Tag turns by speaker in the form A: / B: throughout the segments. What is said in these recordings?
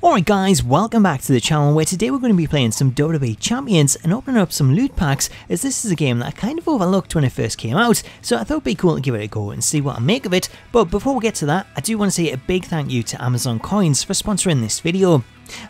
A: Alright guys, welcome back to the channel where today we're going to be playing some WWE Champions and opening up some loot packs, as this is a game that I kind of overlooked when it first came out, so I thought it'd be cool to give it a go and see what I make of it. But before we get to that, I do want to say a big thank you to Amazon Coins for sponsoring this video.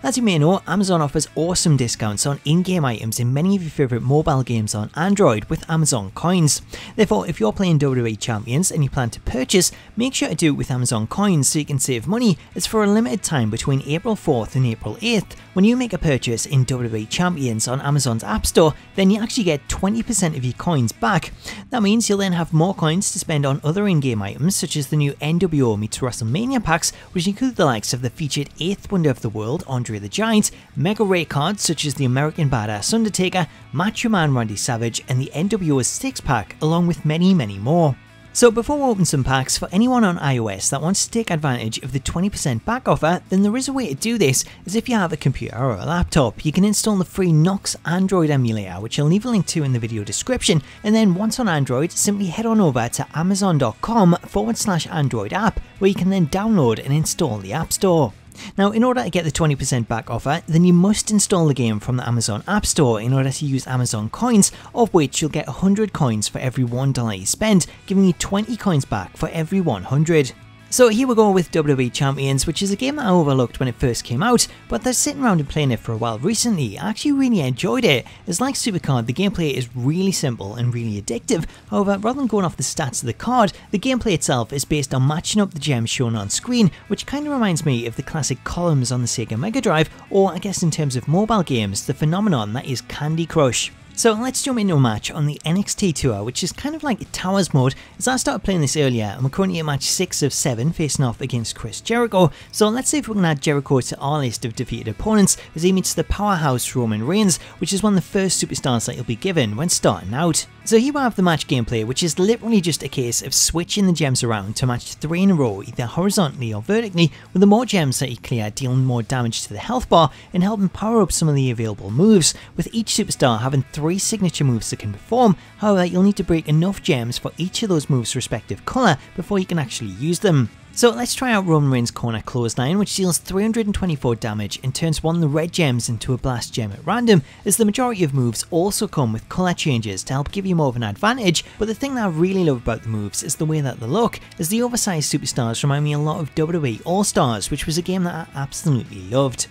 A: As you may know, Amazon offers awesome discounts on in-game items in many of your favourite mobile games on Android with Amazon Coins. Therefore, if you're playing WWE Champions and you plan to purchase, make sure to do it with Amazon Coins so you can save money, as for a limited time between April 4th and April 8th, when you make a purchase in WWE Champions on Amazon's App Store, then you actually get 20% of your coins back. That means you'll then have more coins to spend on other in-game items such as the new NWO meets WrestleMania packs, which include the likes of the featured 8th Wonder of the World, Andre the Giant, mega rare cards such as the American Badass Undertaker, Macho Man Randy Savage, and the NWO's 6-pack, along with many more. So before we open some packs, for anyone on iOS that wants to take advantage of the 20% back offer, then there is a way to do this, as if you have a computer or a laptop, you can install the free Nox Android emulator, which I'll leave a link to in the video description, and then once on Android, simply head on over to amazon.com/Android app, where you can then download and install the App Store. Now, in order to get the 20% back offer, then you must install the game from the Amazon App Store in order to use Amazon Coins, of which you'll get 100 coins for every $1 you spend, giving you 20 coins back for every 100. So here we go with WWE Champions, which is a game that I overlooked when it first came out, but after sitting around and playing it for a while recently, I actually really enjoyed it. As like Supercard, the gameplay is really simple and really addictive. However, rather than going off the stats of the card, the gameplay itself is based on matching up the gems shown on screen, which kind of reminds me of the classic columns on the Sega Mega Drive, or I guess in terms of mobile games, the phenomenon that is Candy Crush. So let's jump into a match on the NXT Tour, which is kind of like a Towers mode, as I started playing this earlier and we're currently at match 6 of 7 facing off against Chris Jericho. So let's see if we can add Jericho to our list of defeated opponents as he meets the powerhouse Roman Reigns, which is one of the first superstars that he'll be given when starting out. So here we have the match gameplay, which is literally just a case of switching the gems around to match 3 in a row, either horizontally or vertically, with the more gems that you clear dealing more damage to the health bar and helping power up some of the available moves, with each superstar having 3 signature moves they can perform. However, you'll need to break enough gems for each of those moves' respective colour before you can actually use them. So let's try out Roman Reigns' corner clothesline, which deals 324 damage and turns one of the red gems into a blast gem at random, as the majority of moves also come with colour changes to help give you more of an advantage. But the thing that I really love about the moves is the way that they look, as the oversized superstars remind me a lot of WWE All-Stars, which was a game that I absolutely loved.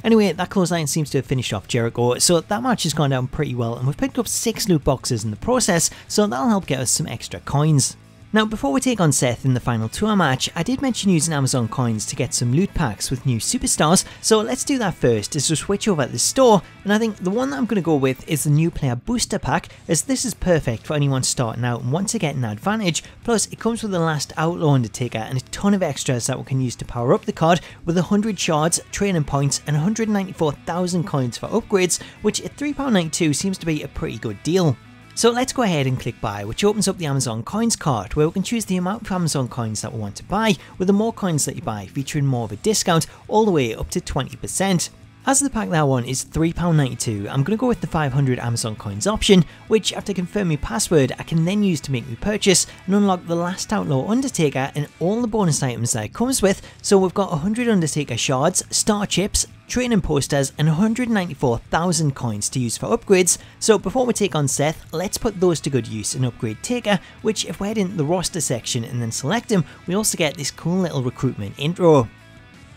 A: Anyway, that clothesline seems to have finished off Jericho, so that match has gone down pretty well and we've picked up 6 loot boxes in the process, so that'll help get us some extra coins. Now, before we take on Seth in the final tour match, I did mention using Amazon Coins to get some loot packs with new superstars, so let's do that first as we switch over to the store, and I think the one that I'm going to go with is the new player booster pack, as this is perfect for anyone starting out and want to get an advantage. Plus it comes with the last Outlaw Undertaker and a ton of extras that we can use to power up the card, with 100 shards, training points and 194,000 coins for upgrades, which at £3.92 seems to be a pretty good deal. So let's go ahead and click buy, which opens up the Amazon Coins cart, where we can choose the amount of Amazon Coins that we want to buy, with the more coins that you buy featuring more of a discount all the way up to 20%. As the pack that I want is £3.92, I'm going to go with the 500 Amazon Coins option, which after confirming my password I can then use to make my purchase and unlock the last Outlaw Undertaker and all the bonus items that it comes with. So we've got 100 Undertaker shards, star chips, training posters and 194,000 coins to use for upgrades. So before we take on Seth, let's put those to good use and upgrade Taker, which if we head into the roster section and then select him, we also get this cool little recruitment intro.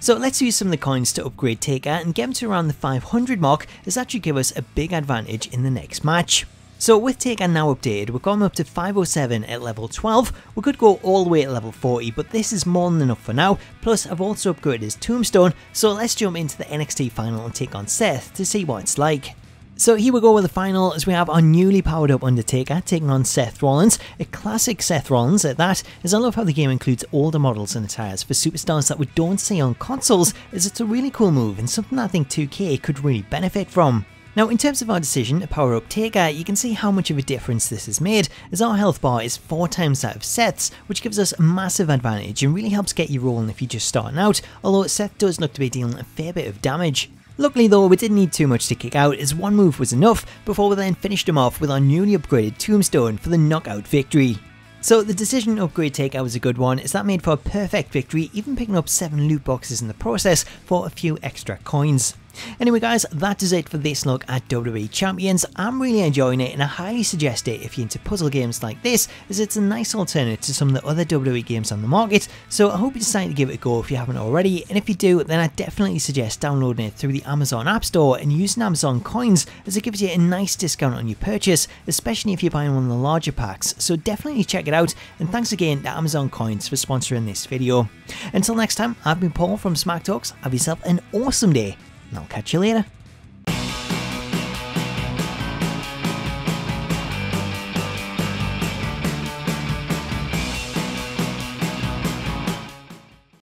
A: So let's use some of the coins to upgrade Taker and get him to around the 500 mark, as that should give us a big advantage in the next match. So with Taker now updated, we've gone up to 507 at level 12, we could go all the way at level 40, but this is more than enough for now, plus I've also upgraded his tombstone, so let's jump into the NXT final and take on Seth to see what it's like. So here we go with the final, as we have our newly powered up Undertaker taking on Seth Rollins, a classic Seth Rollins at that, as I love how the game includes older models and attires for superstars that we don't see on consoles, as it's a really cool move and something I think 2K could really benefit from. Now, in terms of our decision to power up Taker, you can see how much of a difference this has made, as our health bar is 4 times that of Seth's, which gives us a massive advantage and really helps get you rolling if you're just starting out, although Seth does look to be dealing a fair bit of damage. Luckily though, we didn't need too much to kick out, as one move was enough before we then finished him off with our newly upgraded tombstone for the knockout victory. So the decision to upgrade Takeout was a good one, as that made for a perfect victory, even picking up 7 loot boxes in the process for a few extra coins. Anyway guys, that is it for this look at WWE Champions. I'm really enjoying it and I highly suggest it if you're into puzzle games like this, as it's a nice alternative to some of the other WWE games on the market, so I hope you decide to give it a go if you haven't already, and if you do, then I definitely suggest downloading it through the Amazon App Store and using Amazon coins, as it gives you a nice discount on your purchase, especially if you're buying one of the larger packs, so definitely check it out, and thanks again to Amazon Coins for sponsoring this video. Until next time, I've been Paul from Smack Talks, have yourself an awesome day, and I'll catch you later.